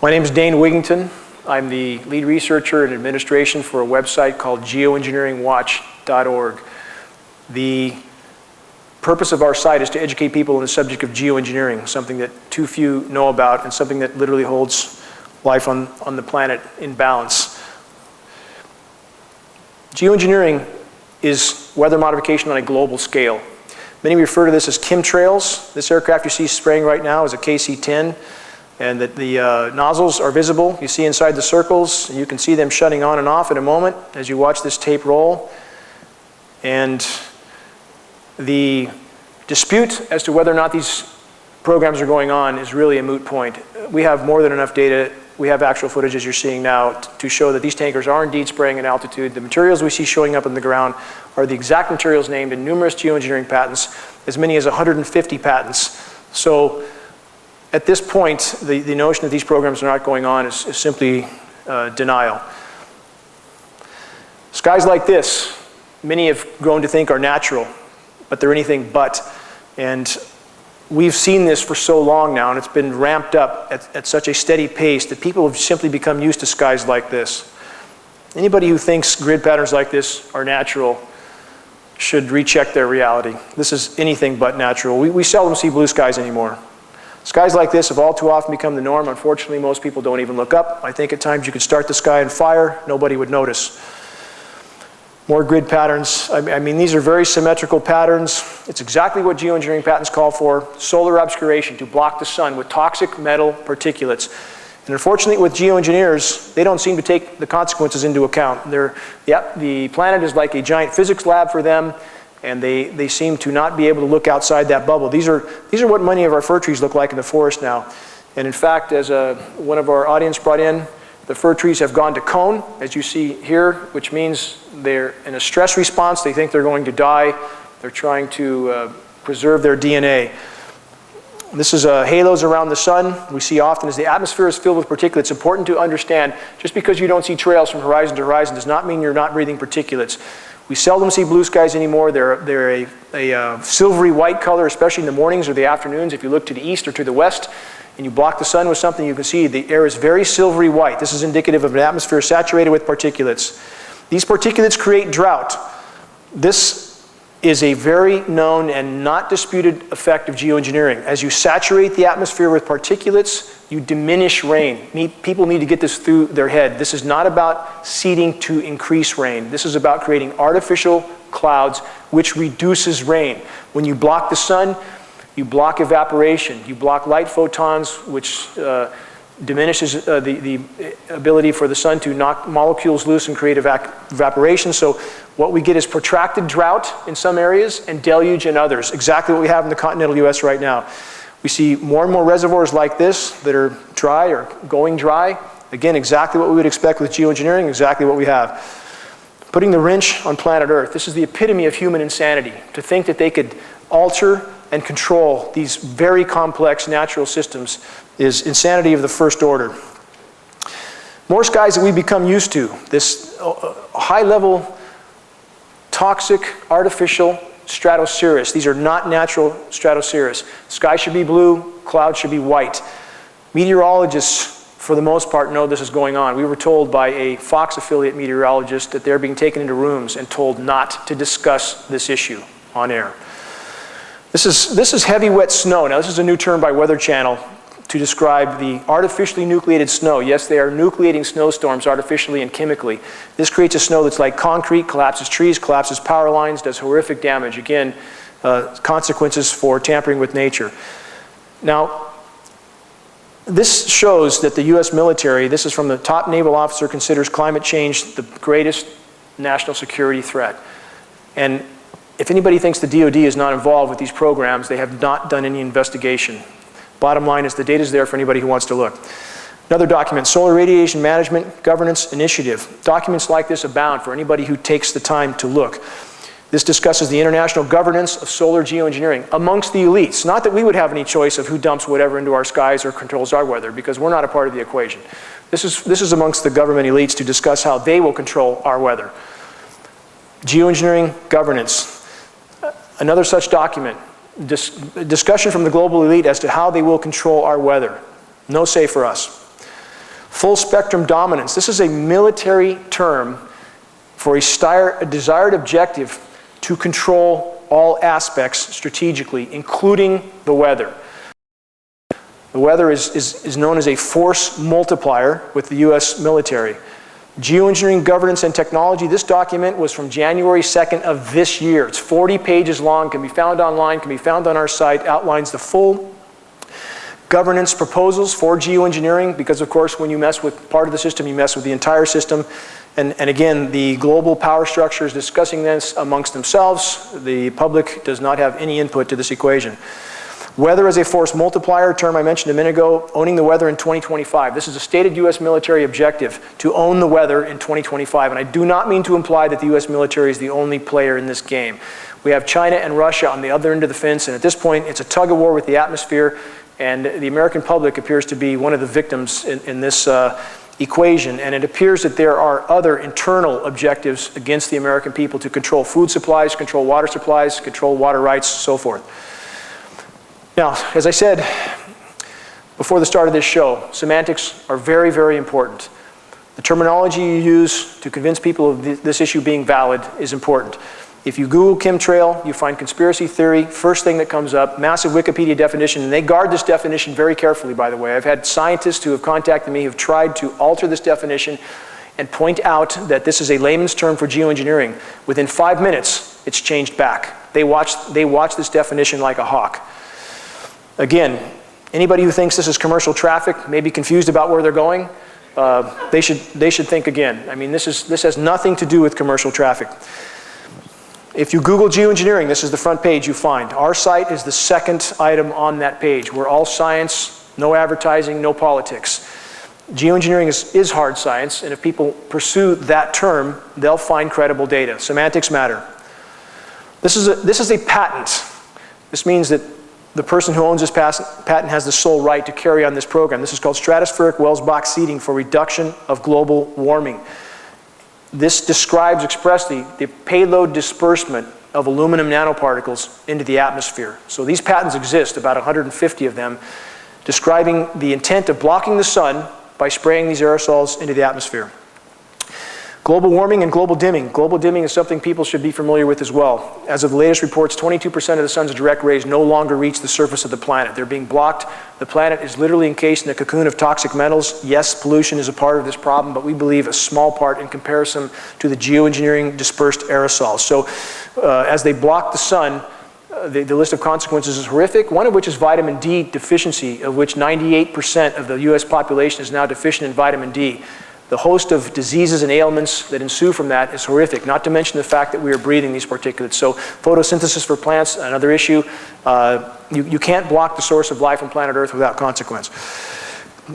My name is Dane Wigington. I'm the lead researcher in administration for a website called GeoEngineeringWatch.org. The purpose of our site is to educate people on the subject of geoengineering, something that too few know about and something that literally holds life on the planet in balance. Geoengineering is weather modification on a global scale. Many refer to this as chemtrails. This aircraft you see spraying right now is a KC-10, and that the nozzles are visible. You see inside the circles, and you can see them shutting on and off in a moment as you watch this tape roll. And the dispute as to whether or not these programs are going on is really a moot point. We have more than enough data. We have actual footage, as you're seeing now, to show that these tankers are indeed spraying at altitude. The materials we see showing up on the ground are the exact materials named in numerous geoengineering patents, as many as 150 patents. So at this point, the notion that these programs are not going on is simply denial. Skies like this, many have grown to think are natural, but they're anything but. And we've seen this for so long now, and it's been ramped up at such a steady pace that people have simply become used to skies like this. Anybody who thinks grid patterns like this are natural should recheck their reality. This is anything but natural. We seldom see blue skies anymore. Skies like this have all too often become the norm. Unfortunately, most people don't even look up. I think at times you could start the sky on fire, nobody would notice. More grid patterns. I mean, these are very symmetrical patterns. It's exactly what geoengineering patents call for: solar obscuration, to block the sun with toxic metal particulates. And unfortunately, with geoengineers, they don't seem to take the consequences into account. The planet is like a giant physics lab for them, and they seem to not be able to look outside that bubble. These are what many of our fir trees look like in the forest now. And in fact, as one of our audience brought in, the fir trees have gone to cone, as you see here, which means they're in a stress response. They think they're going to die. They're trying to preserve their DNA. This is halos around the sun. We see often as the atmosphere is filled with particulates. It's important to understand, just because you don't see trails from horizon to horizon does not mean you're not breathing particulates. We seldom see blue skies anymore. They're a silvery white color, especially in the mornings or the afternoons. If you look to the east or to the west and you block the sun with something, you can see the air is very silvery white. This is indicative of an atmosphere saturated with particulates. These particulates create drought. This is a very known and not disputed effect of geoengineering. As you saturate the atmosphere with particulates, you diminish rain. People need to get this through their head. This is not about seeding to increase rain. This is about creating artificial clouds, which reduces rain. When you block the sun, you block evaporation. You block light photons, which diminishes the ability for the sun to knock molecules loose and create evaporation. So what we get is protracted drought in some areas and deluge in others, exactly what we have in the continental US right now. We see more and more reservoirs like this that are dry or going dry. Again, exactly what we would expect with geoengineering, exactly what we have. Putting the wrench on planet Earth. This is the epitome of human insanity, to think that they could alter and control these very complex natural systems is insanity of the first order. More skies that we become used to. This high-level, toxic, artificial stratocirrus. These are not natural stratocirrus. Sky should be blue, clouds should be white. Meteorologists, for the most part, know this is going on. We were told by a Fox affiliate meteorologist that they're being taken into rooms and told not to discuss this issue on air. This is heavy, wet snow. Now, this is a new term by Weather Channel to describe the artificially nucleated snow. Yes, they are nucleating snowstorms artificially and chemically. This creates a snow that's like concrete, collapses trees, collapses power lines, does horrific damage. Again, consequences for tampering with nature. Now, this shows that the US military, this is from the top naval officer, considers climate change the greatest national security threat. And if anybody thinks the DoD is not involved with these programs, they have not done any investigation. Bottom line is the data is there for anybody who wants to look. Another document, Solar Radiation Management Governance Initiative. Documents like this abound for anybody who takes the time to look. This discusses the international governance of solar geoengineering amongst the elites. Not that we would have any choice of who dumps whatever into our skies or controls our weather, because we're not a part of the equation. This is amongst the government elites to discuss how they will control our weather. Geoengineering governance. Another such document, discussion from the global elite as to how they will control our weather. No say for us. Full spectrum dominance. This is a military term for a desired objective to control all aspects strategically, including the weather. The weather is known as a force multiplier with the US military. Geoengineering, Governance, and Technology. This document was from January 2nd of this year. It's 40 pages long, can be found online, can be found on our site, outlines the full governance proposals for geoengineering, because of course when you mess with part of the system, you mess with the entire system. And again, the global power structure is discussing this amongst themselves. The public does not have any input to this equation. Weather as a force multiplier, term I mentioned a minute ago, owning the weather in 2025. This is a stated US military objective to own the weather in 2025. And I do not mean to imply that the US military is the only player in this game. We have China and Russia on the other end of the fence, and at this point it's a tug of war with the atmosphere, and the American public appears to be one of the victims in this equation, and it appears that there are other internal objectives against the American people to control food supplies, control water supplies, control water rights, so forth. Now, as I said before the start of this show, semantics are very, very important. The terminology you use to convince people of this issue being valid is important. If you Google chemtrail, you find conspiracy theory, first thing that comes up, massive Wikipedia definition, and they guard this definition very carefully, by the way. I've had scientists who have contacted me who have tried to alter this definition and point out that this is a layman's term for geoengineering. Within 5 minutes, it's changed back. They watch this definition like a hawk. Again, anybody who thinks this is commercial traffic may be confused about where they're going. They should think again. I mean, this has nothing to do with commercial traffic. If you Google geoengineering, this is the front page you find. Our site is the second item on that page. We're all science, no advertising, no politics. Geoengineering is hard science, and if people pursue that term, they'll find credible data. Semantics matter. This is a patent. This means that the person who owns this patent has the sole right to carry on this program. This is called stratospheric Welsbach seeding for reduction of global warming. This describes expressly the payload disbursement of aluminum nanoparticles into the atmosphere. So these patents exist, about 150 of them, describing the intent of blocking the sun by spraying these aerosols into the atmosphere. Global warming and global dimming. Global dimming is something people should be familiar with as well. As of the latest reports, 22% of the sun's direct rays no longer reach the surface of the planet. They're being blocked. The planet is literally encased in a cocoon of toxic metals. Yes, pollution is a part of this problem, but we believe a small part in comparison to the geoengineering dispersed aerosols. So as they block the sun, the list of consequences is horrific, one of which is vitamin D deficiency, of which 98% of the US population is now deficient in vitamin D. The host of diseases and ailments that ensue from that is horrific, not to mention the fact that we are breathing these particulates. So photosynthesis for plants, another issue. You can't block the source of life on planet Earth without consequence.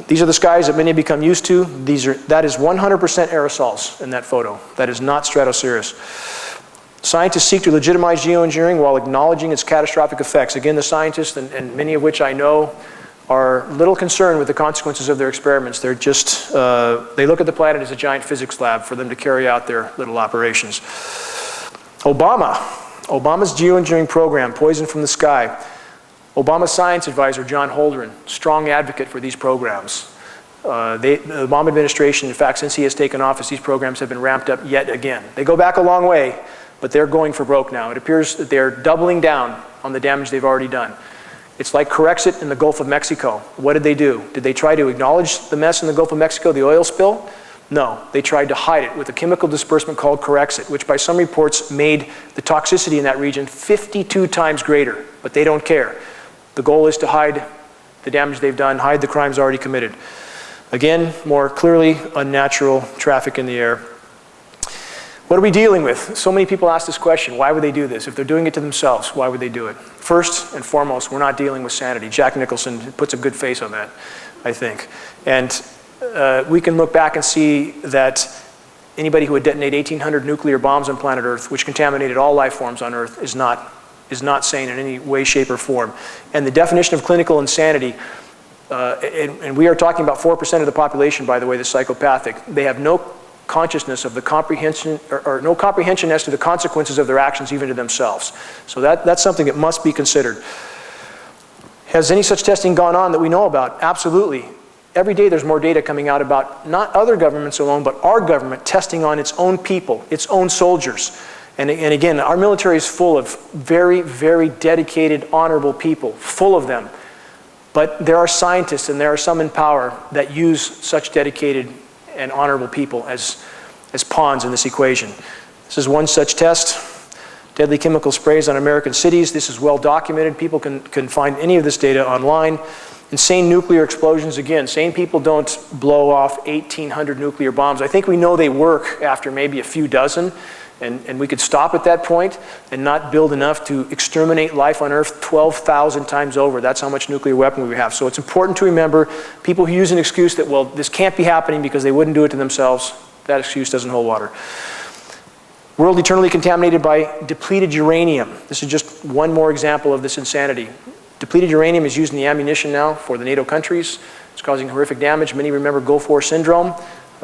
These are the skies that many have become used to. That is 100% aerosols in that photo. That is not stratocirrus. Scientists seek to legitimize geoengineering while acknowledging its catastrophic effects. Again, the scientists, and many of which I know, are little concerned with the consequences of their experiments. They're just, they look at the planet as a giant physics lab for them to carry out their little operations. Obama's geoengineering program, Poison from the Sky. Obama's science advisor, John Holdren, strong advocate for these programs. The Obama administration, in fact, since he has taken office, these programs have been ramped up yet again. They go back a long way, but they're going for broke now. It appears that they're doubling down on the damage they've already done. It's like Corexit in the Gulf of Mexico. What did they do? Did they try to acknowledge the mess in the Gulf of Mexico, the oil spill? No, they tried to hide it with a chemical disbursement called Corexit, which by some reports made the toxicity in that region 52 times greater, but they don't care. The goal is to hide the damage they've done, hide the crimes already committed. Again, more clearly, unnatural traffic in the air. What are we dealing with? So many people ask this question, why would they do this? If they're doing it to themselves, why would they do it? First and foremost, we're not dealing with sanity. Jack Nicholson puts a good face on that, I think. And we can look back and see that anybody who would detonate 1,800 nuclear bombs on planet Earth, which contaminated all life forms on Earth, is not sane in any way, shape, or form. And the definition of clinical insanity, and we are talking about 4% of the population, by the way, that's psychopathic. They have no consciousness of the comprehension, or no comprehension as to the consequences of their actions, even to themselves. So that's something that must be considered. Has any such testing gone on that we know about? Absolutely. every day there's more data coming out about not other governments alone, but our government testing on its own people, its own soldiers. And again, our military is full of very, very dedicated, honorable people, full of them. But there are scientists and there are some in power that use such dedicated and honorable people as pawns in this equation. This is one such test. Deadly chemical sprays on American cities. This is well documented. People can find any of this data online. Insane nuclear explosions. Again, sane people don't blow off 1,800 nuclear bombs. I think we know they work after maybe a few dozen. And we could stop at that point and not build enough to exterminate life on Earth 12,000 times over. That's how much nuclear weapon we have. So it's important to remember people who use an excuse that, well, this can't be happening because they wouldn't do it to themselves. That excuse doesn't hold water. World eternally contaminated by depleted uranium. This is just one more example of this insanity. Depleted uranium is used in the ammunition now for the NATO countries. It's causing horrific damage. Many remember Gulf War syndrome.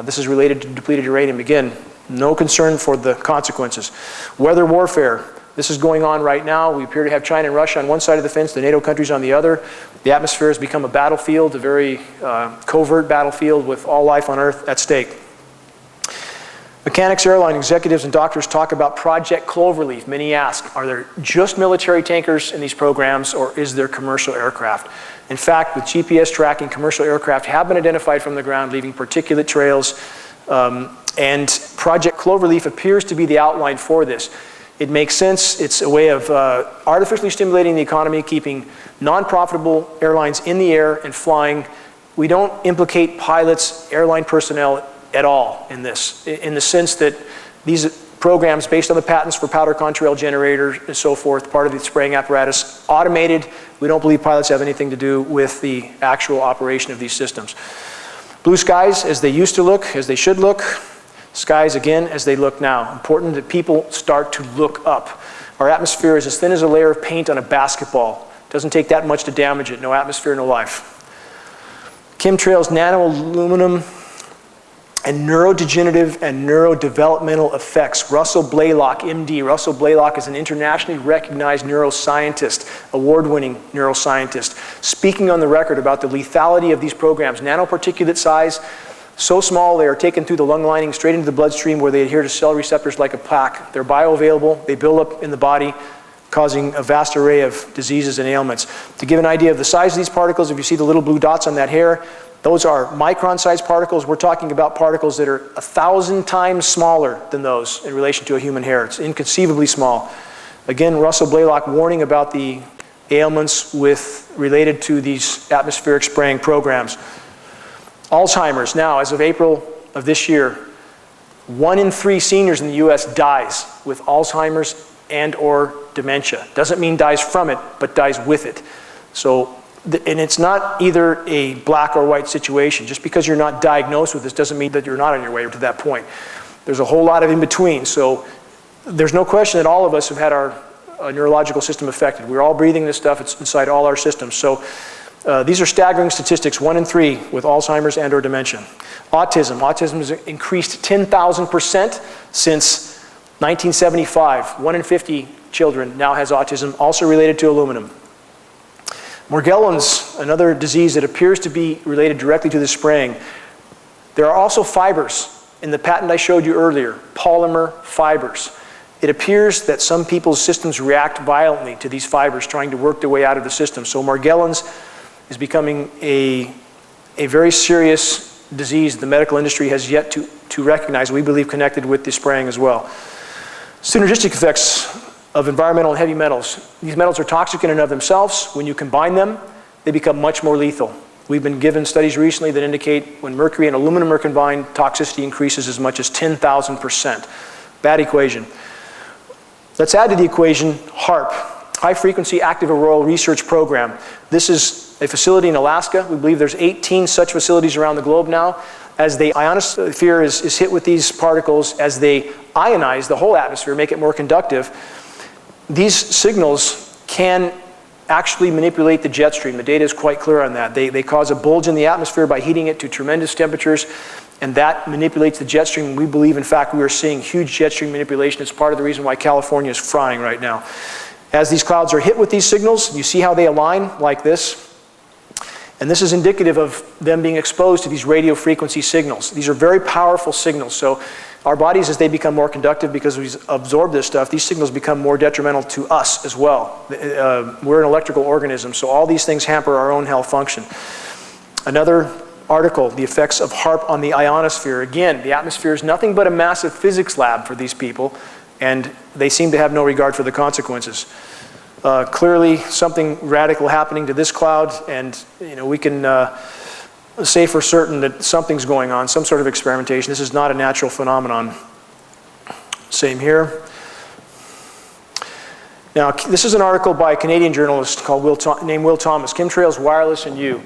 This is related to depleted uranium. Again, no concern for the consequences. Weather warfare. This is going on right now. We appear to have China and Russia on one side of the fence, the NATO countries on the other. The atmosphere has become a battlefield, a very covert battlefield with all life on Earth at stake. Mechanics, airline executives, and doctors talk about Project Cloverleaf. Many ask, are there just military tankers in these programs, or is there commercial aircraft? In fact, with GPS tracking, commercial aircraft have been identified from the ground, leaving particulate trails. And Project Cloverleaf appears to be the outline for this. It makes sense. It's a way of artificially stimulating the economy, keeping non-profitable airlines in the air and flying. We don't implicate pilots, airline personnel at all in this, in the sense that these programs, based on the patents for powder contrail generators and so forth, part of the spraying apparatus, automated. We don't believe pilots have anything to do with the actual operation of these systems. Blue skies as they used to look, as they should look. Skies again as they look now. Important that people start to look up. Our atmosphere is as thin as a layer of paint on a basketball. It doesn't take that much to damage it. No atmosphere, no life. Chemtrails, nano-aluminum, and neurodegenerative and neurodevelopmental effects. Russell Blaylock, MD. Russell Blaylock is an internationally recognized neuroscientist, award-winning neuroscientist, speaking on the record about the lethality of these programs. Nanoparticulate size, so small they are taken through the lung lining straight into the bloodstream where they adhere to cell receptors like a plaque. They're bioavailable, they build up in the body, causing a vast array of diseases and ailments. To give an idea of the size of these particles, if you see the little blue dots on that hair, those are micron-sized particles. We're talking about particles that are 1,000 times smaller than those in relation to a human hair. It's inconceivably small. Again, Russell Blaylock warning about the ailments related to these atmospheric spraying programs. Alzheimer's. Now, as of April of this year, 1 in 3 seniors in the US dies with Alzheimer's and/or dementia. Doesn't mean dies from it, but dies with it. So, and it's not either a black or white situation. Just because you're not diagnosed with this doesn't mean that you're not on your way to that point. There's a whole lot of in between. So there's no question that all of us have had our neurological system affected. We're all breathing this stuff. It's inside all our systems. So these are staggering statistics, 1 in 3 with Alzheimer's and/or dementia. Autism. Autism has increased 10,000% since 1975. 1 in 50 children now has autism, also related to aluminum. Morgellons, another disease that appears to be related directly to the spraying. There are also fibers in the patent I showed you earlier, polymer fibers. It appears that some people's systems react violently to these fibers, trying to work their way out of the system. So Morgellons is becoming a very serious disease the medical industry has yet to recognize, we believe connected with the spraying as well. Synergistic effects of environmental and heavy metals. These metals are toxic in and of themselves. When you combine them, they become much more lethal. We've been given studies recently that indicate when mercury and aluminum are combined, toxicity increases as much as 10,000%. Bad equation. Let's add to the equation HAARP, High Frequency Active Auroral Research Program. This is a facility in Alaska. We believe there's 18 such facilities around the globe now. As the ionosphere is hit with these particles, as they ionize the whole atmosphere, make it more conductive, these signals can actually manipulate the jet stream. The data is quite clear on that. They cause a bulge in the atmosphere by heating it to tremendous temperatures, and that manipulates the jet stream. We believe, in fact, we are seeing huge jet stream manipulation. It's part of the reason why California is frying right now. As these clouds are hit with these signals, you see how they align like this. And this is indicative of them being exposed to these radio frequency signals. These are very powerful signals. So our bodies, as they become more conductive because we absorb this stuff, these signals become more detrimental to us as well. We're an electrical organism, so all these things hamper our own health function. Another article, the effects of HAARP on the ionosphere. Again, the atmosphere is nothing but a massive physics lab for these people, and they seem to have no regard for the consequences. Clearly, something radical happening to this cloud, and we can say for certain that something's going on, some sort of experimentation. This is not a natural phenomenon. Same here. Now, this is an article by a Canadian journalist named Will Thomas, Chemtrails, Wireless, and You.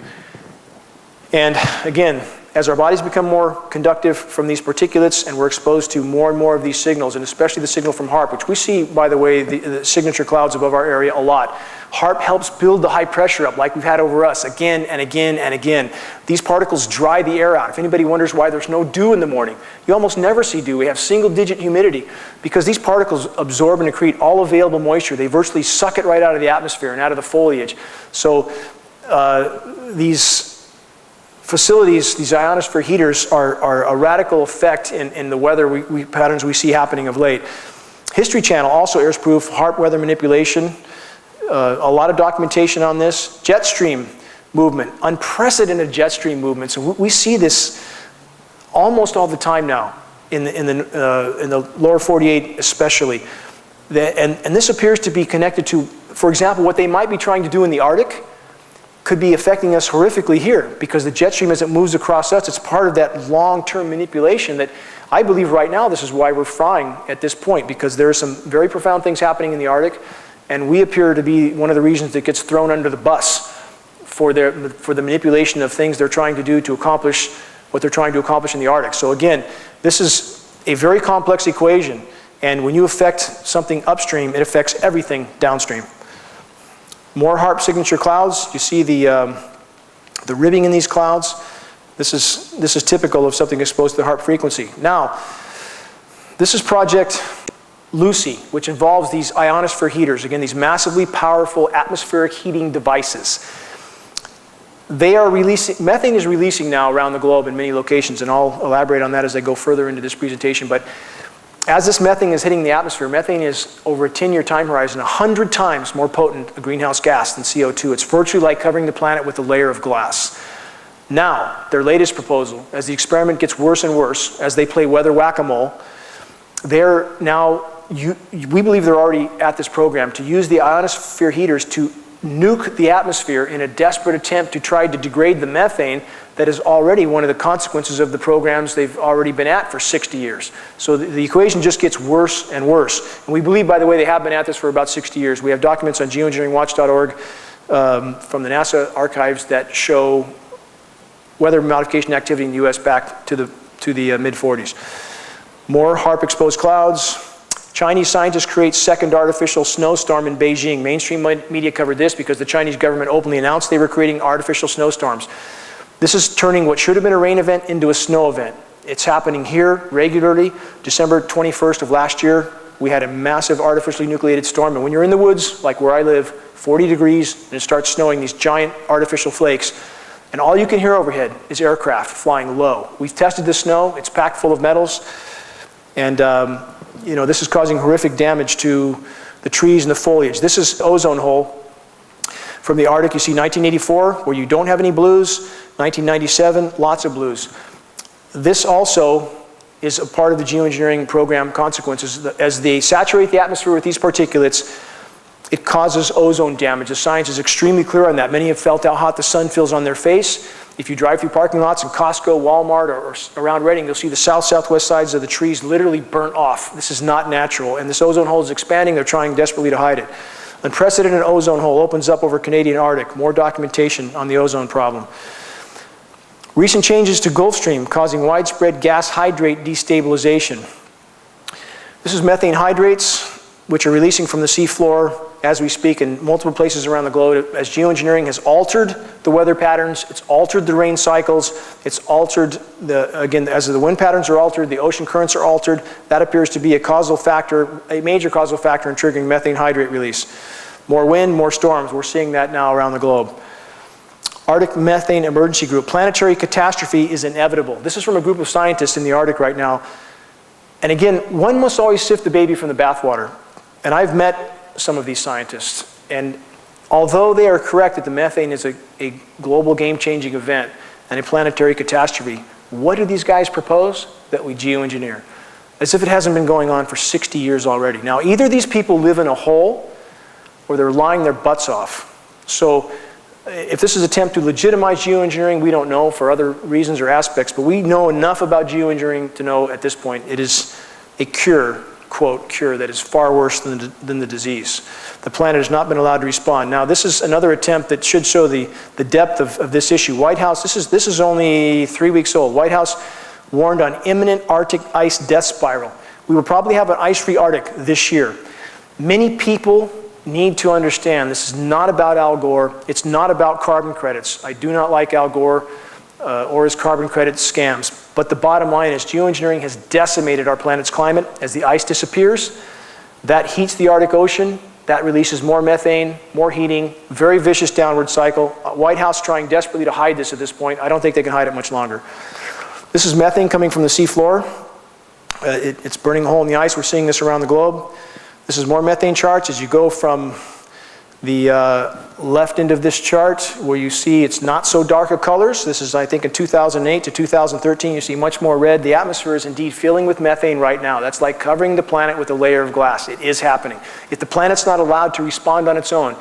And again, as our bodies become more conductive from these particulates and we're exposed to more and more of these signals, and especially the signal from HAARP, which we see, by the way, the signature clouds above our area a lot. HAARP helps build the high pressure up like we've had over us again and again and again. These particles dry the air out. If anybody wonders why there's no dew in the morning, you almost never see dew. We have single-digit humidity because these particles absorb and accrete all available moisture. They virtually suck it right out of the atmosphere and out of the foliage. So these facilities, these ionosphere heaters, are a radical effect in the weather patterns we see happening of late. History Channel also airs proof HAARP weather manipulation. A lot of documentation on this. Jet stream movement, unprecedented jet stream movements. So we see this almost all the time now in the lower 48 especially. And this appears to be connected to, for example, what they might be trying to do in the Arctic could be affecting us horrifically here, because the jet stream, as it moves across us, it's part of that long-term manipulation that I believe right now this is why we're frying at this point, because there are some very profound things happening in the Arctic, and we appear to be one of the regions that gets thrown under the bus for the manipulation of things they're trying to do to accomplish what they're trying to accomplish in the Arctic. So again, this is a very complex equation, and when you affect something upstream, it affects everything downstream. More HAARP signature clouds. You see the ribbing in these clouds. This is typical of something exposed to the HAARP frequency. Now, this is Project Lucy, which involves these ionosphere heaters. Again, these massively powerful atmospheric heating devices. They are releasing, methane is releasing now around the globe in many locations, and I'll elaborate on that as I go further into this presentation. But as this methane is hitting the atmosphere, methane is, over a 10-year time horizon, 100 times more potent a greenhouse gas than CO2. It's virtually like covering the planet with a layer of glass. Now, their latest proposal, as the experiment gets worse and worse, as they play weather whack-a-mole, they're now, we believe they're already at this program, to use the ionosphere heaters to nuke the atmosphere in a desperate attempt to try to degrade the methane that is already one of the consequences of the programs they've already been at for 60 years. So the equation just gets worse and worse. And we believe, by the way, they have been at this for about 60 years. We have documents on geoengineeringwatch.org from the NASA archives that show weather modification activity in the US back to the mid-40s. More HAARP-exposed clouds. Chinese scientists create second artificial snowstorm in Beijing. Mainstream media covered this because the Chinese government openly announced they were creating artificial snowstorms. This is turning what should have been a rain event into a snow event. It's happening here regularly. December 21st of last year, we had a massive artificially nucleated storm. And when you're in the woods, like where I live, 40 degrees, and it starts snowing, these giant artificial flakes, and all you can hear overhead is aircraft flying low. We've tested the snow. It's packed full of metals. And this is causing horrific damage to the trees and the foliage. This is ozone hole. From the Arctic, you see 1984, where you don't have any blues. 1997, lots of blues. This also is a part of the geoengineering program consequences. As they saturate the atmosphere with these particulates, it causes ozone damage. The science is extremely clear on that. Many have felt how hot the sun feels on their face. If you drive through parking lots in Costco, Walmart, or around Reading, you'll see the south-southwest sides of the trees literally burnt off. This is not natural. And this ozone hole is expanding. They're trying desperately to hide it. Unprecedented ozone hole opens up over Canadian Arctic. More documentation on the ozone problem. Recent changes to Gulf Stream causing widespread gas hydrate destabilization. This is methane hydrates, which are releasing from the seafloor as we speak in multiple places around the globe. As geoengineering has altered the weather patterns, it's altered the rain cycles, it's altered again, as the wind patterns are altered, the ocean currents are altered. That appears to be a causal factor, a major causal factor in triggering methane hydrate release. More wind, more storms. We're seeing that now around the globe. Arctic Methane Emergency Group. Planetary catastrophe is inevitable. This is from a group of scientists in the Arctic right now. And again, one must always sift the baby from the bathwater. And I've met some of these scientists. And although they are correct that the methane is a global game-changing event and a planetary catastrophe, what do these guys propose? That we geoengineer. As if it hasn't been going on for 60 years already. Now, either these people live in a hole or they're lying their butts off. So if this is an attempt to legitimize geoengineering, we don't know for other reasons or aspects, but we know enough about geoengineering to know at this point it is a cure, quote, cure, that is far worse than the disease. The planet has not been allowed to respond. Now, this is another attempt that should show the depth of this issue. White House, this is only 3 weeks old. White House warned on imminent Arctic ice death spiral. We will probably have an ice-free Arctic this year. Many people need to understand this is not about Al Gore. It's not about carbon credits. I do not like Al Gore or his carbon credit scams. But the bottom line is geoengineering has decimated our planet's climate. As the ice disappears, that heats the Arctic Ocean. That releases more methane, more heating, very vicious downward cycle. White House trying desperately to hide this at this point. I don't think they can hide it much longer. This is methane coming from the sea floor. It's burning a hole in the ice. We're seeing this around the globe. This is more methane charts. As you go from the left end of this chart, where you see it's not so dark of colors. This is, I think, in 2008 to 2013. You see much more red. The atmosphere is indeed filling with methane right now. That's like covering the planet with a layer of glass. It is happening. If the planet's not allowed to respond on its own,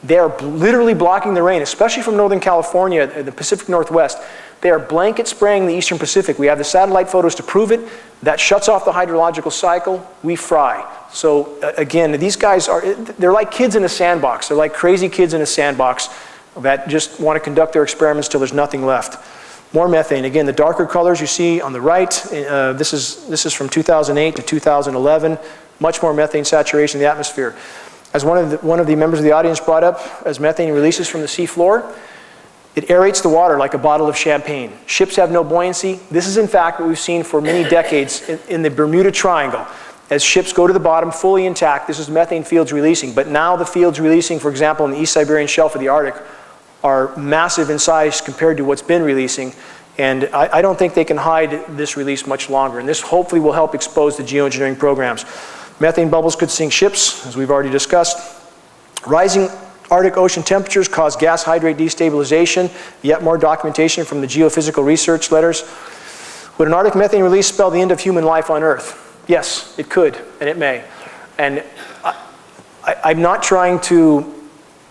they are literally blocking the rain, especially from Northern California, the Pacific Northwest. They are blanket spraying the Eastern Pacific. We have the satellite photos to prove it. That shuts off the hydrological cycle. We fry. So again, these guys they're like kids in a sandbox. They're like crazy kids in a sandbox that just want to conduct their experiments till there's nothing left. More methane. Again, the darker colors you see on the right, this is from 2008 to 2011. Much more methane saturation in the atmosphere. As one of the members of the audience brought up, as methane releases from the sea floor, it aerates the water like a bottle of champagne. Ships have no buoyancy. This is in fact what we've seen for many decades in the Bermuda Triangle. As ships go to the bottom fully intact, this is methane fields releasing. But now the fields releasing, for example, in the East Siberian Shelf of the Arctic, are massive in size compared to what's been releasing. And I don't think they can hide this release much longer. And this hopefully will help expose the geoengineering programs. Methane bubbles could sink ships, as we've already discussed. Rising Arctic Ocean temperatures cause gas hydrate destabilization. Yet more documentation from the geophysical research letters. Would an Arctic methane release spell the end of human life on Earth? Yes, it could, and it may. And I'm not trying to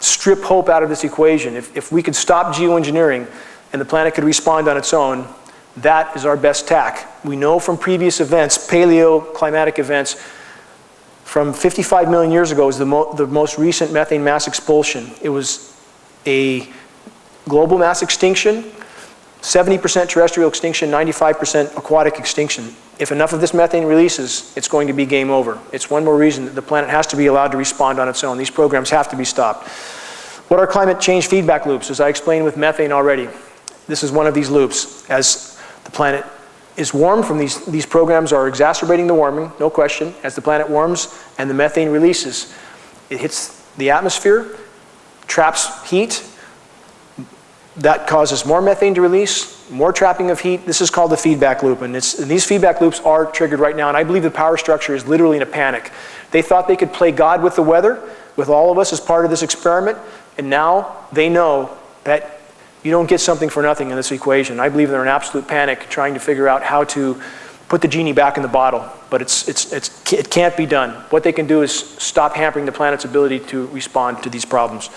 strip hope out of this equation. If we could stop geoengineering and the planet could respond on its own, that is our best tack. We know from previous events, paleoclimatic events, from 55 million years ago is the most recent methane mass expulsion. It was a global mass extinction, 70% terrestrial extinction, 95% aquatic extinction. If enough of this methane releases, it's going to be game over. It's one more reason that the planet has to be allowed to respond on its own. These programs have to be stopped. What are climate change feedback loops? As I explained with methane already, this is one of these loops. As the planet is warmed from these programs are exacerbating the warming, no question. As the planet warms and the methane releases, it hits the atmosphere, traps heat. That causes more methane to release, more trapping of heat. This is called the feedback loop, and these feedback loops are triggered right now, and I believe the power structure is literally in a panic. They thought they could play God with the weather, with all of us as part of this experiment, and now they know that you don't get something for nothing in this equation. I believe they're in absolute panic trying to figure out how to put the genie back in the bottle, but it can't be done. What they can do is stop hampering the planet's ability to respond to these problems.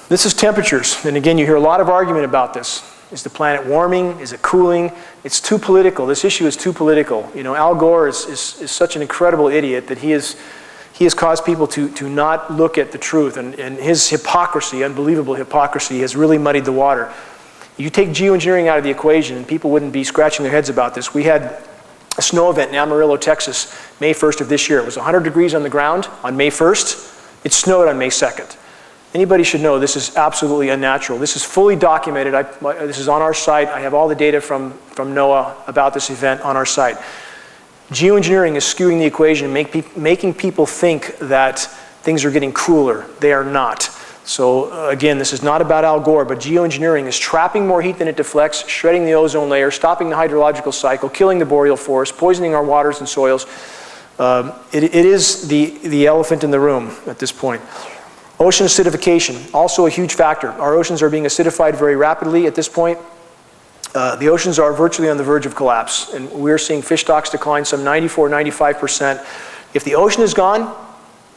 This is temperatures, and again, you hear a lot of argument about this. Is the planet warming? Is it cooling? It's too political. This issue is too political. You know, Al Gore is such an incredible idiot that he has caused people to not look at the truth, and his hypocrisy, unbelievable hypocrisy, has really muddied the water. You take geoengineering out of the equation, and people wouldn't be scratching their heads about this. We had a snow event in Amarillo, Texas, May 1st of this year. It was 100 degrees on the ground on May 1st. It snowed on May 2nd. Anybody should know this is absolutely unnatural. This is fully documented. This is on our site. I have all the data from NOAA about this event on our site. Geoengineering is skewing the equation, making people think that things are getting cooler. They are not. So again, this is not about Al Gore, but geoengineering is trapping more heat than it deflects, shredding the ozone layer, stopping the hydrological cycle, killing the boreal forest, poisoning our waters and soils. It is the elephant in the room at this point. Ocean acidification, also a huge factor. Our oceans are being acidified very rapidly at this point. The oceans are virtually on the verge of collapse, and we're seeing fish stocks decline some 94–95%. If the ocean is gone,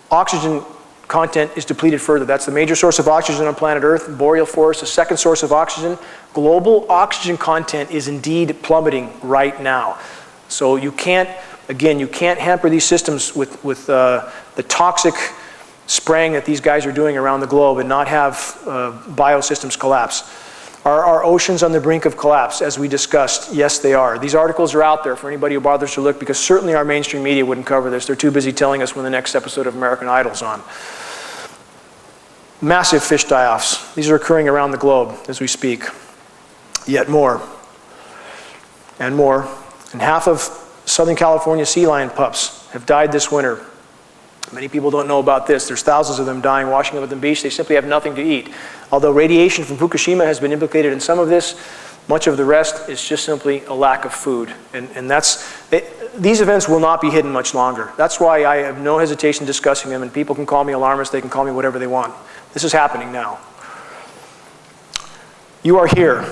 oxygen content is depleted further. That's the major source of oxygen on planet Earth. Boreal forest, the second source of oxygen. Global oxygen content is indeed plummeting right now. So you can't, again, you can't hamper these systems with the toxic spraying that these guys are doing around the globe and not have biosystems collapse. Are our oceans on the brink of collapse, as we discussed? Yes, they are. These articles are out there for anybody who bothers to look, because certainly our mainstream media wouldn't cover this. They're too busy telling us when the next episode of American Idol's on. Massive fish die-offs. These are occurring around the globe as we speak. Yet more and more. And half of Southern California sea lion pups have died this winter. Many people don't know about this. There's thousands of them dying washing up at the beach. They simply have nothing to eat. Although radiation from Fukushima has been implicated in some of this, much of the rest is just simply a lack of food. And these events will not be hidden much longer. That's why I have no hesitation discussing them, and people can call me alarmist, they can call me whatever they want. This is happening now. You are here.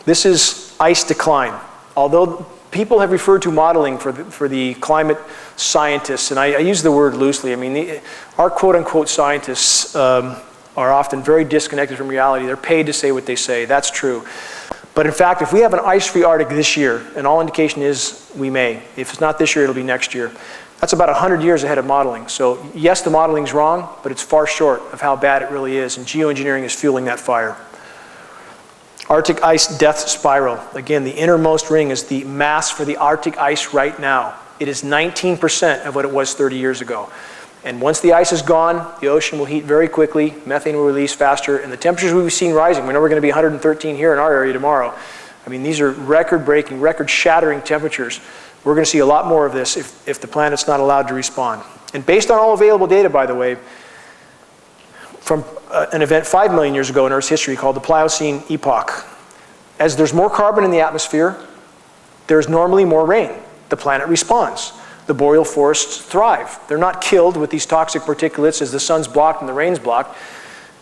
This is ice decline. Although people have referred to modeling for the climate scientists, and I use the word loosely. I mean, our quote-unquote scientists are often very disconnected from reality. They're paid to say what they say. That's true. But in fact, if we have an ice-free Arctic this year, and all indication is we may. If it's not this year, it'll be next year. That's about 100 years ahead of modeling. So yes, the modeling's wrong, but it's far short of how bad it really is, and geoengineering is fueling that fire. Arctic ice death spiral. Again, the innermost ring is the mass for the Arctic ice right now. It is 19% of what it was 30 years ago. And once the ice is gone, the ocean will heat very quickly, methane will release faster, and the temperatures we've seen rising. We know we're going to be 113 here in our area tomorrow. I mean, these are record-breaking, record-shattering temperatures. We're going to see a lot more of this if the planet's not allowed to respond. And based on all available data, by the way, from an event 5 million years ago in Earth's history called the Pliocene Epoch, as there's more carbon in the atmosphere, there's normally more rain. The planet responds. The boreal forests thrive. They're not killed with these toxic particulates as the sun's blocked and the rain's blocked.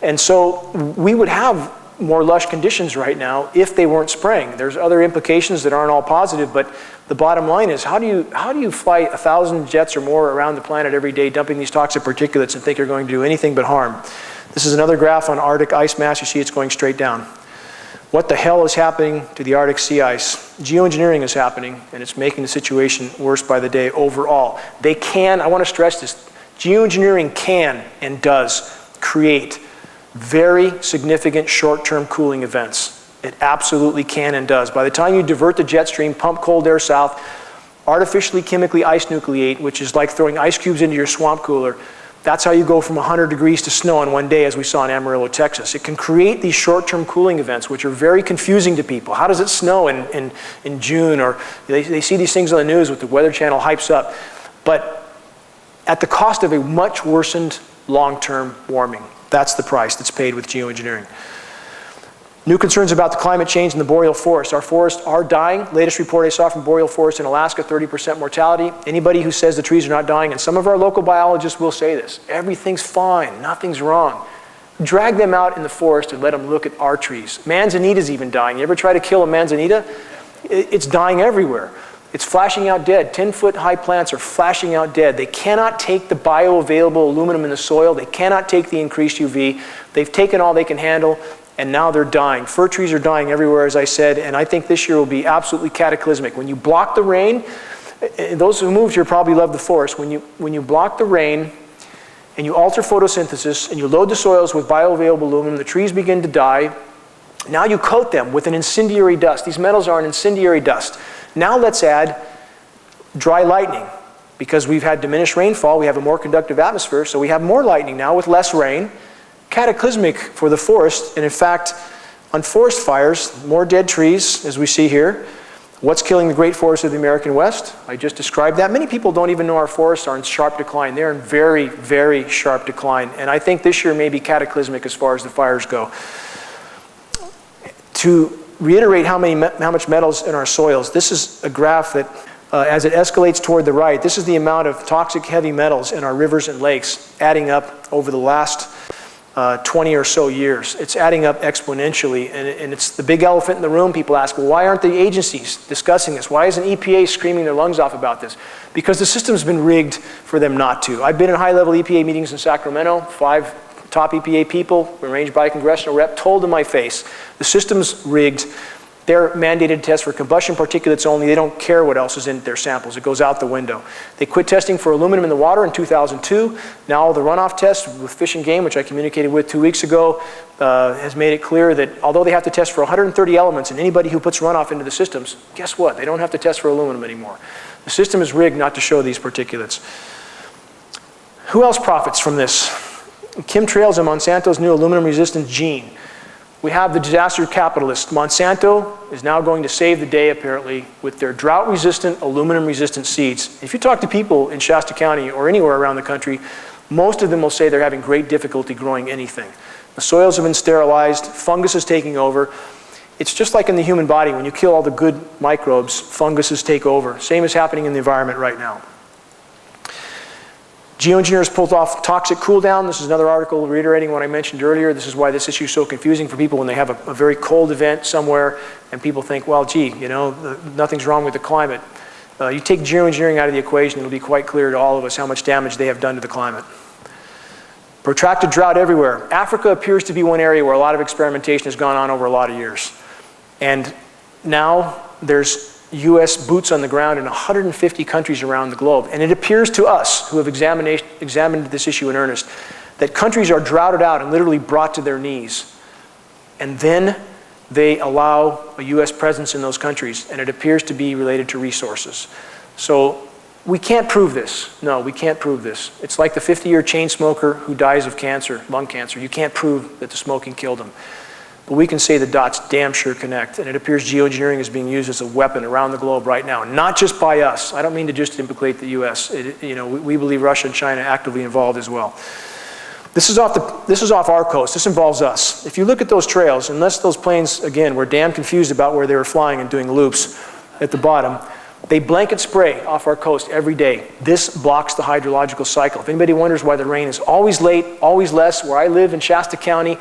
And so we would have more lush conditions right now if they weren't spraying. There's other implications that aren't all positive, but the bottom line is, how do you fly 1,000 jets or more around the planet every day dumping these toxic particulates and think you're going to do anything but harm? This is another graph on Arctic ice mass. You see it's going straight down. What the hell is happening to the Arctic sea ice? Geoengineering is happening, and it's making the situation worse by the day overall. They can, I want to stress this, geoengineering can and does create very significant short-term cooling events. It absolutely can and does. By the time you divert the jet stream, pump cold air south, artificially chemically ice nucleate, which is like throwing ice cubes into your swamp cooler, that's how you go from 100 degrees to snow in one day, as we saw in Amarillo, Texas. It can create these short-term cooling events, which are very confusing to people. How does it snow in June? Or they see these things on the news with the Weather Channel hypes up. But at the cost of a much worsened long-term warming. That's the price that's paid with geoengineering. New concerns about the climate change in the boreal forest. Our forests are dying. Latest report I saw from boreal forests in Alaska, 30% mortality. Anybody who says the trees are not dying, and some of our local biologists will say this, everything's fine, nothing's wrong. Drag them out in the forest and let them look at our trees. Manzanita's even dying. You ever try to kill a manzanita? It's dying everywhere. It's flashing out dead. 10-foot high plants are flashing out dead. They cannot take the bioavailable aluminum in the soil. They cannot take the increased UV. They've taken all they can handle, and now they're dying. Fir trees are dying everywhere, as I said, and I think this year will be absolutely cataclysmic. When you block the rain, those who moved here probably love the forest. When you block the rain and you alter photosynthesis and you load the soils with bioavailable aluminum, the trees begin to die. Now you coat them with an incendiary dust. These metals are an incendiary dust. Now let's add dry lightning. Because we've had diminished rainfall, we have a more conductive atmosphere, so we have more lightning now with less rain. Cataclysmic for the forest, and in fact, on forest fires, more dead trees, as we see here, What's killing the great forests of the American West? I just described that. Many people don't even know our forests are in sharp decline. They're in very, very sharp decline. And I think this year may be cataclysmic as far as the fires go. To reiterate how much metal's in our soils, this is a graph that, as it escalates toward the right, this is the amount of toxic heavy metals in our rivers and lakes adding up over the last 20 or so years. It's adding up exponentially, and it's the big elephant in the room. People ask, well, why aren't the agencies discussing this? Why isn't EPA screaming their lungs off about this? Because the system's been rigged for them not to. I've been in high-level EPA meetings in Sacramento. 5 top EPA people, arranged by a congressional rep, told in my face, the system's rigged. They're mandated to test for combustion particulates only. They don't care what else is in their samples. It goes out the window. They quit testing for aluminum in the water in 2002. Now the runoff test with Fish and Game, which I communicated with 2 weeks ago, has made it clear that although they have to test for 130 elements, and anybody who puts runoff into the systems, guess what? They don't have to test for aluminum anymore. The system is rigged not to show these particulates. Who else profits from this? Chemtrails and Monsanto's new aluminum resistance gene. We have the disaster capitalist. Monsanto is now going to save the day, apparently, with their drought-resistant, aluminum-resistant seeds. If you talk to people in Shasta County or anywhere around the country, most of them will say they're having great difficulty growing anything. The soils have been sterilized, fungus is taking over. It's just like in the human body. When you kill all the good microbes, funguses take over. Same is happening in the environment right now. GeoEngineers pulled off toxic cool down. This is another article reiterating what I mentioned earlier. This is why this issue is so confusing for people when they have a very cold event somewhere and people think, well, gee, you know, nothing's wrong with the climate. You take geoengineering out of the equation, it'll be quite clear to all of us how much damage they have done to the climate. Protracted drought everywhere. Africa appears to be one area where a lot of experimentation has gone on over a lot of years. And now there's US boots on the ground in 150 countries around the globe. And it appears to us, who have examined this issue in earnest, that countries are droughted out and literally brought to their knees. And then they allow a US presence in those countries, and it appears to be related to resources. So we can't prove this. No, we can't prove this. It's like the 50-year chain smoker who dies of cancer, lung cancer. You can't prove that the smoking killed him. But we can say the dots damn sure connect, and it appears geoengineering is being used as a weapon around the globe right now, not just by us. I don't mean to just implicate the US. We believe Russia and China actively involved as well. This is off our coast. This involves us. If you look at those trails, unless those planes, again, were damn confused about where they were flying and doing loops at the bottom, they blanket spray off our coast every day. This blocks the hydrological cycle. If anybody wonders why the rain is always late, always less, where I live in Shasta County,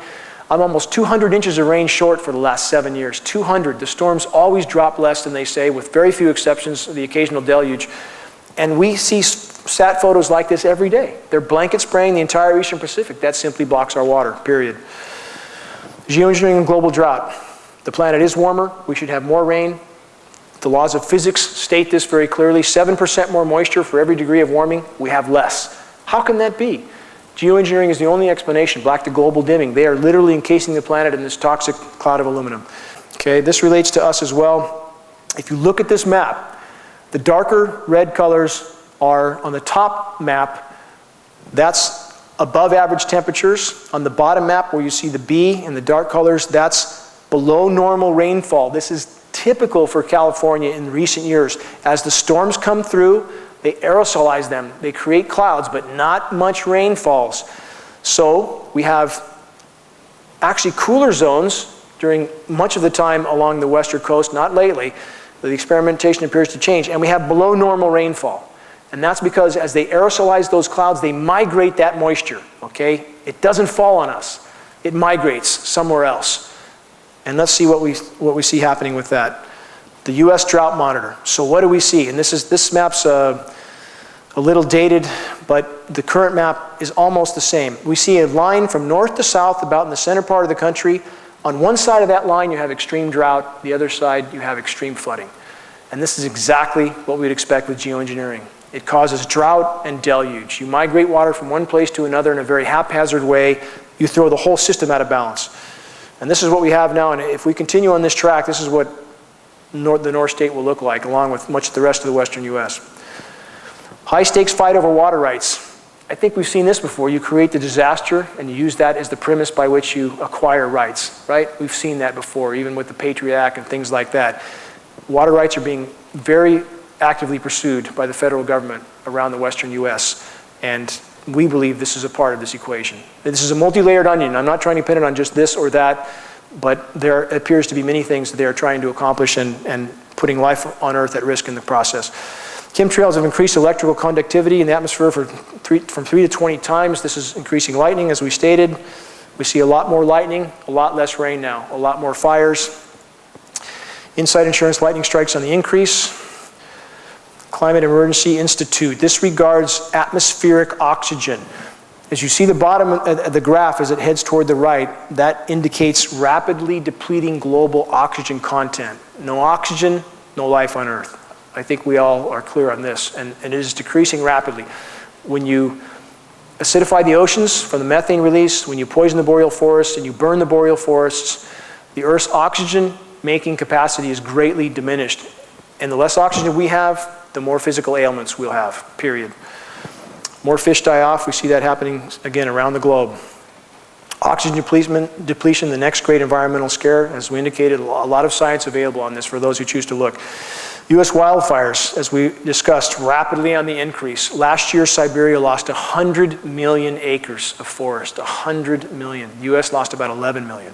I'm almost 200 inches of rain short for the last 7 years. 200. The storms always drop less than they say, with very few exceptions, the occasional deluge. And we see sat photos like this every day. They're blanket spraying the entire Eastern Pacific. That simply blocks our water, period. Geoengineering and global drought. The planet is warmer. We should have more rain. The laws of physics state this very clearly. 7% more moisture for every degree of warming. We have less. How can that be? Geoengineering is the only explanation, back to global dimming. They are literally encasing the planet in this toxic cloud of aluminum. Okay, this relates to us as well. If you look at this map, the darker red colors are on the top map. That's above average temperatures. On the bottom map where you see the B in the dark colors, that's below normal rainfall. This is typical for California in recent years. As the storms come through, they aerosolize them. They create clouds, but not much rain falls. So we have actually cooler zones during much of the time along the western coast, not lately. The experimentation appears to change, and we have below normal rainfall. And that's because as they aerosolize those clouds, they migrate that moisture, okay? It doesn't fall on us. It migrates somewhere else. And let's see what we see happening with that. The US Drought Monitor. So what do we see? And this map's a little dated, but the current map is almost the same. We see a line from north to south, about in the center part of the country. On one side of that line, you have extreme drought. The other side, you have extreme flooding. And this is exactly what we'd expect with geoengineering. It causes drought and deluge. You migrate water from one place to another in a very haphazard way. You throw the whole system out of balance. And this is what we have now, and if we continue on this track, this is what the North State will look like, along with much of the rest of the western US. High stakes fight over water rights. I think we've seen this before. You create the disaster and you use that as the premise by which you acquire rights, right? We've seen that before, even with the Patriot Act and things like that. Water rights are being very actively pursued by the federal government around the western US, and we believe this is a part of this equation. This is a multi-layered onion. I'm not trying to pin it on just this or that, but there appears to be many things that they are trying to accomplish and putting life on Earth at risk in the process. Chemtrails have increased electrical conductivity in the atmosphere from 3 to 20 times. This is increasing lightning, as we stated. We see a lot more lightning, a lot less rain now, a lot more fires. Inside insurance, lightning strikes on the increase. Climate Emergency Institute disregards atmospheric oxygen. As you see the bottom of the graph as it heads toward the right, that indicates rapidly depleting global oxygen content. No oxygen, no life on Earth. I think we all are clear on this, and it is decreasing rapidly. When you acidify the oceans from the methane release, when you poison the boreal forests and you burn the boreal forests, the Earth's oxygen-making capacity is greatly diminished. And the less oxygen we have, the more physical ailments we'll have, period. More fish die off. We see that happening, again, around the globe. Oxygen depletion, the next great environmental scare. As we indicated, a lot of science available on this for those who choose to look. U.S. wildfires, as we discussed, rapidly on the increase. Last year, Siberia lost 100 million acres of forest, 100 million. The U.S. lost about 11 million.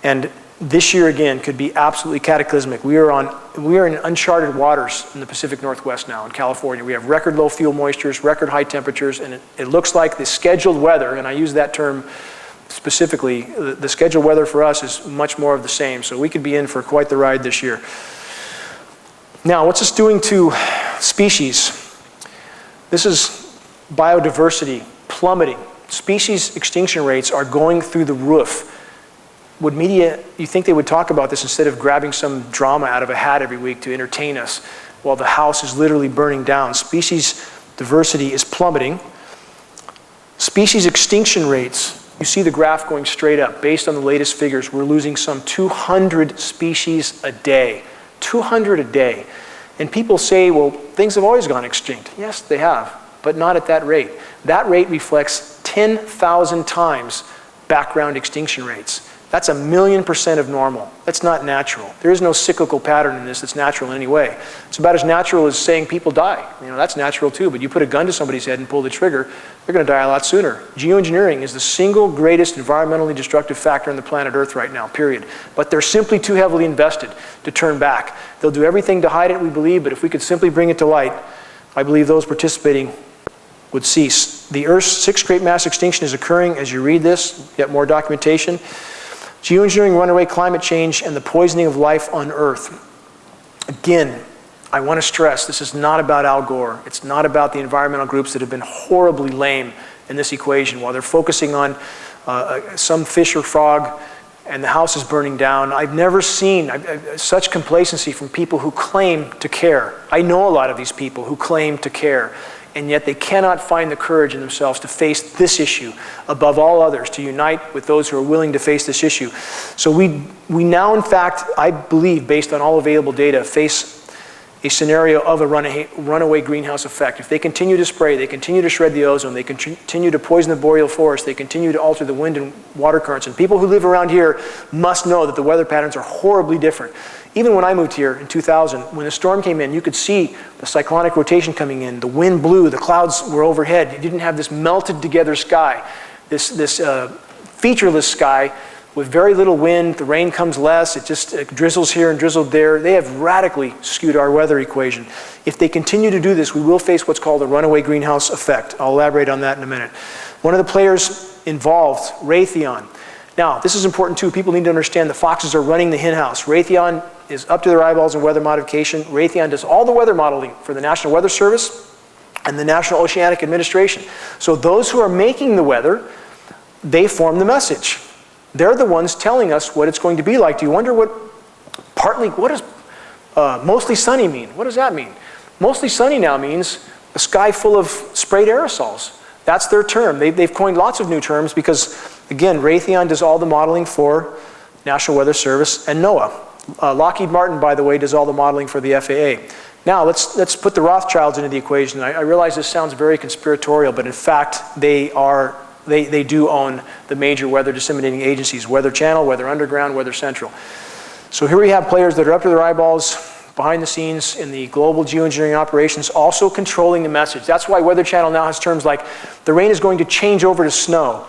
And this year, again, could be absolutely cataclysmic. We are in uncharted waters in the Pacific Northwest now, in California. We have record low fuel moistures, record high temperatures, and it looks like the scheduled weather, and I use that term specifically, the scheduled weather for us is much more of the same. So we could be in for quite the ride this year. Now, what's this doing to species? This is biodiversity plummeting. Species extinction rates are going through the roof. Would media, you think they would talk about this instead of grabbing some drama out of a hat every week to entertain us while the house is literally burning down? Species diversity is plummeting. Species extinction rates, you see the graph going straight up. Based on the latest figures, we're losing some 200 species a day. 200 a day. And people say, well, things have always gone extinct. Yes, they have, but not at that rate. That rate reflects 10,000 times background extinction rates. That's 1,000,000% of normal. That's not natural. There is no cyclical pattern in this that's natural in any way. It's about as natural as saying people die. You know, that's natural too, but you put a gun to somebody's head and pull the trigger, they're going to die a lot sooner. GeoEngineering is the single greatest environmentally destructive factor on the planet Earth right now, period. But they're simply too heavily invested to turn back. They'll do everything to hide it, we believe, but if we could simply bring it to light, I believe those participating would cease. The Earth's 6th great mass extinction is occurring as you read this, yet more documentation. Geoengineering, runaway climate change, and the poisoning of life on Earth. Again, I want to stress, this is not about Al Gore. It's not about the environmental groups that have been horribly lame in this equation. While they're focusing on some fish or frog and the house is burning down, I've never seen such complacency from people who claim to care. I know a lot of these people who claim to care, and yet they cannot find the courage in themselves to face this issue above all others, to unite with those who are willing to face this issue. So we now, in fact, I believe, based on all available data, face a scenario of a runaway greenhouse effect. If they continue to spray, they continue to shred the ozone, they continue to poison the boreal forest, they continue to alter the wind and water currents, and people who live around here must know that the weather patterns are horribly different. Even when I moved here in 2000, when the storm came in, you could see the cyclonic rotation coming in. The wind blew, the clouds were overhead. You didn't have this melted together sky, this featureless sky with very little wind. The rain comes less, it drizzles here and drizzled there. They have radically skewed our weather equation. If they continue to do this, we will face what's called a runaway greenhouse effect. I'll elaborate on that in a minute. One of the players involved, Raytheon. Now, this is important too. People need to understand the foxes are running the hen house. Raytheon is up to their eyeballs in weather modification. Raytheon does all the weather modeling for the National Weather Service and the National Oceanic Administration. So those who are making the weather, they form the message. They're the ones telling us what it's going to be like. Do you wonder what does mostly sunny mean? What does that mean? Mostly sunny now means a sky full of sprayed aerosols. That's their term. They've coined lots of new terms because, again, Raytheon does all the modeling for National Weather Service and NOAA. Lockheed Martin, by the way, does all the modeling for the FAA. Now, let's put the Rothschilds into the equation. I realize this sounds very conspiratorial, but in fact, they do own the major weather disseminating agencies, Weather Channel, Weather Underground, Weather Central. So here we have players that are up to their eyeballs, behind the scenes in the global geoengineering operations, also controlling the message. That's why Weather Channel now has terms like, the rain is going to change over to snow.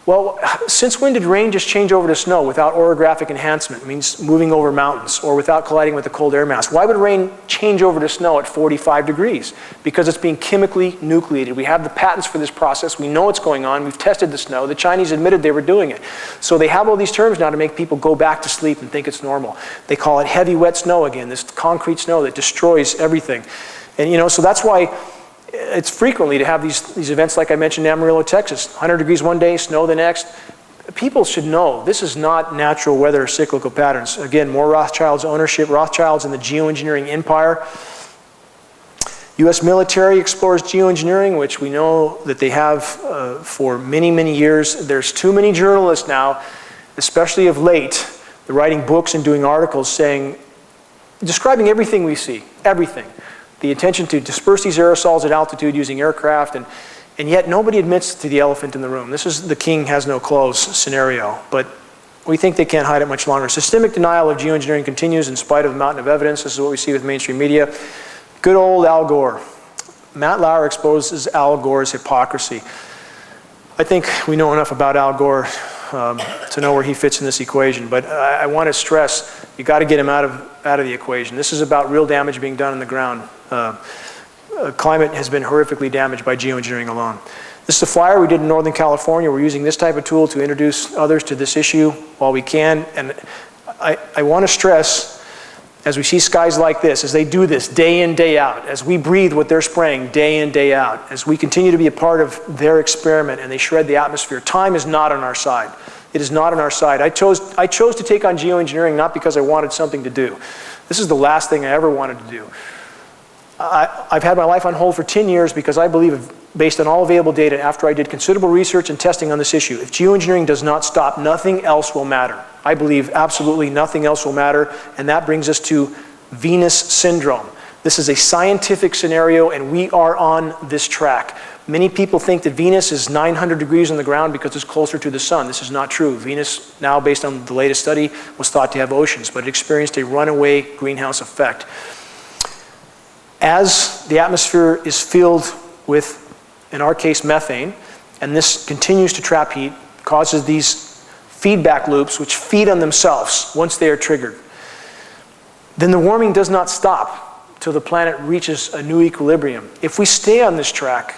Well, since when did rain just change over to snow without orographic enhancement? It means moving over mountains, or without colliding with the cold air mass. Why would rain change over to snow at 45 degrees? Because it's being chemically nucleated. We have the patents for this process. We know what's going on. We've tested the snow. The Chinese admitted they were doing it. So they have all these terms now to make people go back to sleep and think it's normal. They call it heavy wet snow again, this concrete snow that destroys everything. And so that's why it's frequently to have these events like I mentioned in Amarillo, Texas. 100 degrees one day, snow the next. People should know this is not natural weather or cyclical patterns. Again, more Rothschild's ownership, Rothschild's in the geoengineering empire. U.S. military explores geoengineering, which we know that they have for many, many years. There's too many journalists now, especially of late, they're writing books and doing articles describing everything we see, everything. The intention to disperse these aerosols at altitude using aircraft, and yet nobody admits to the elephant in the room. This is the king has no clothes scenario, but we think they can't hide it much longer. Systemic denial of geoengineering continues in spite of the mountain of evidence. This is what we see with mainstream media. Good old Al Gore. Matt Lauer exposes Al Gore's hypocrisy. I think we know enough about Al Gore to know where he fits in this equation, but I want to stress, you got to get him out of the equation. This is about real damage being done on the ground. Climate has been horrifically damaged by geoengineering alone. This is a flyer we did in Northern California. We're using this type of tool to introduce others to this issue while we can. And I want to stress, as we see skies like this, as they do this day in, day out, as we breathe what they're spraying day in, day out, as we continue to be a part of their experiment and they shred the atmosphere, time is not on our side. It is not on our side. I chose to take on geoengineering not because I wanted something to do. This is the last thing I ever wanted to do. I've had my life on hold for 10 years because I believe, based on all available data, after I did considerable research and testing on this issue, if geoengineering does not stop, nothing else will matter. I believe absolutely nothing else will matter, and that brings us to Venus syndrome. This is a scientific scenario, and we are on this track. Many people think that Venus is 900 degrees on the ground because it's closer to the sun. This is not true. Venus, now based on the latest study, was thought to have oceans, but it experienced a runaway greenhouse effect. As the atmosphere is filled with, in our case, methane, and this continues to trap heat, causes these feedback loops which feed on themselves once they are triggered, then the warming does not stop till the planet reaches a new equilibrium. If we stay on this track,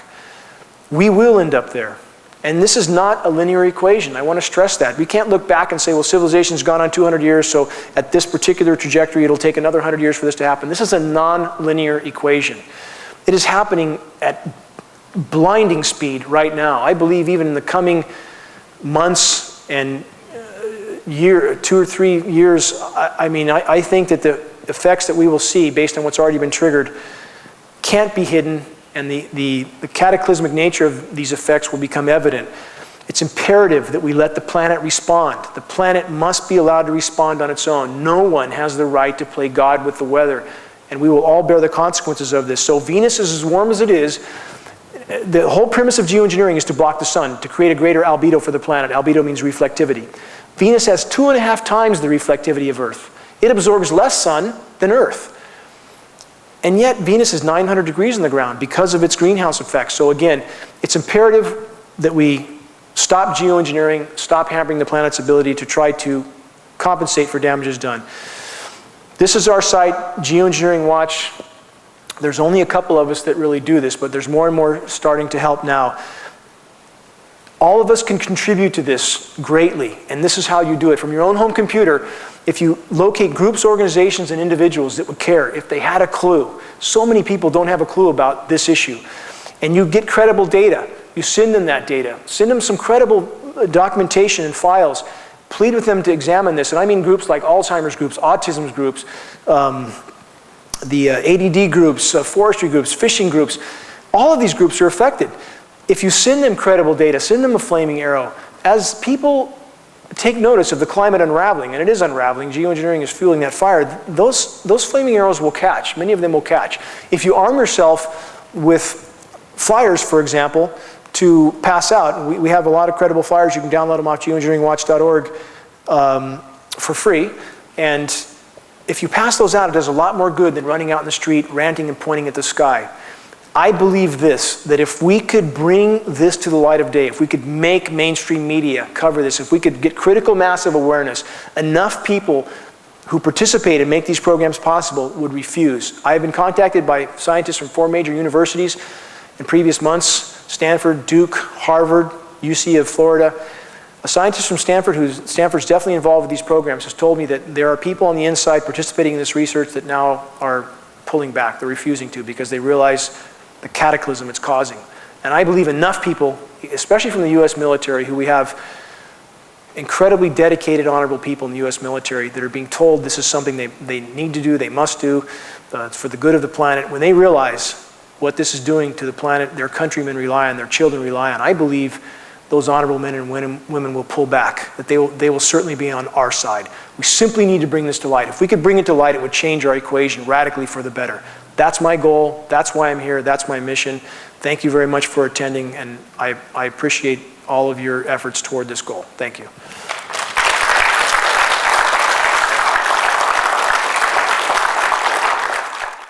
we will end up there. And this is not a linear equation. I want to stress that. We can't look back and say, well, civilization's gone on 200 years, so at this particular trajectory, it'll take another 100 years for this to happen. This is a non-linear equation. It is happening at blinding speed right now. I believe even in the coming months and 2 or 3 years, I think that the effects that we will see based on what's already been triggered can't be hidden, and the cataclysmic nature of these effects will become evident. It's imperative that we let the planet respond. The planet must be allowed to respond on its own. No one has the right to play God with the weather, and we will all bear the consequences of this. So Venus is as warm as it is. The whole premise of geoengineering is to block the sun, to create a greater albedo for the planet. Albedo means reflectivity. Venus has 2.5 times the reflectivity of Earth. It absorbs less sun than Earth. And yet Venus is 900 degrees on the ground because of its greenhouse effect. So again, it's imperative that we stop geoengineering, stop hampering the planet's ability to try to compensate for damages done. This is our site, Geoengineering Watch. There's only a couple of us that really do this, but there's more and more starting to help now. All of us can contribute to this greatly, and this is how you do it. From your own home computer, if you locate groups, organizations, and individuals that would care, if they had a clue. So many people don't have a clue about this issue. And you get credible data. You send them that data. Send them some credible documentation and files. Plead with them to examine this. And I mean groups like Alzheimer's groups, autism groups, the ADD groups, forestry groups, fishing groups. All of these groups are affected. If you send them credible data, send them a flaming arrow. As people take notice of the climate unraveling, and it is unraveling, geoengineering is fueling that fire, those flaming arrows will catch. Many of them will catch. If you arm yourself with flyers, for example, to pass out, we have a lot of credible flyers. You can download them off geoengineeringwatch.org for free. And if you pass those out, it does a lot more good than running out in the street, ranting and pointing at the sky. I believe this, that if we could bring this to the light of day, if we could make mainstream media cover this, if we could get critical mass of awareness, enough people who participate and make these programs possible would refuse. I have been contacted by scientists from 4 major universities in previous months: Stanford, Duke, Harvard, UC of Florida. A scientist from Stanford, Stanford's definitely involved with these programs, has told me that there are people on the inside participating in this research that now are pulling back. They're refusing to because they realize the cataclysm it's causing. And I believe enough people, especially from the US military, who we have incredibly dedicated, honorable people in the US military that are being told this is something they need to do, they must do, it's for the good of the planet. When they realize what this is doing to the planet, their countrymen rely on, their children rely on, I believe those honorable men and women will pull back, that they will certainly be on our side. We simply need to bring this to light. If we could bring it to light, it would change our equation radically for the better. That's my goal, that's why I'm here, that's my mission. Thank you very much for attending, and I appreciate all of your efforts toward this goal. Thank you.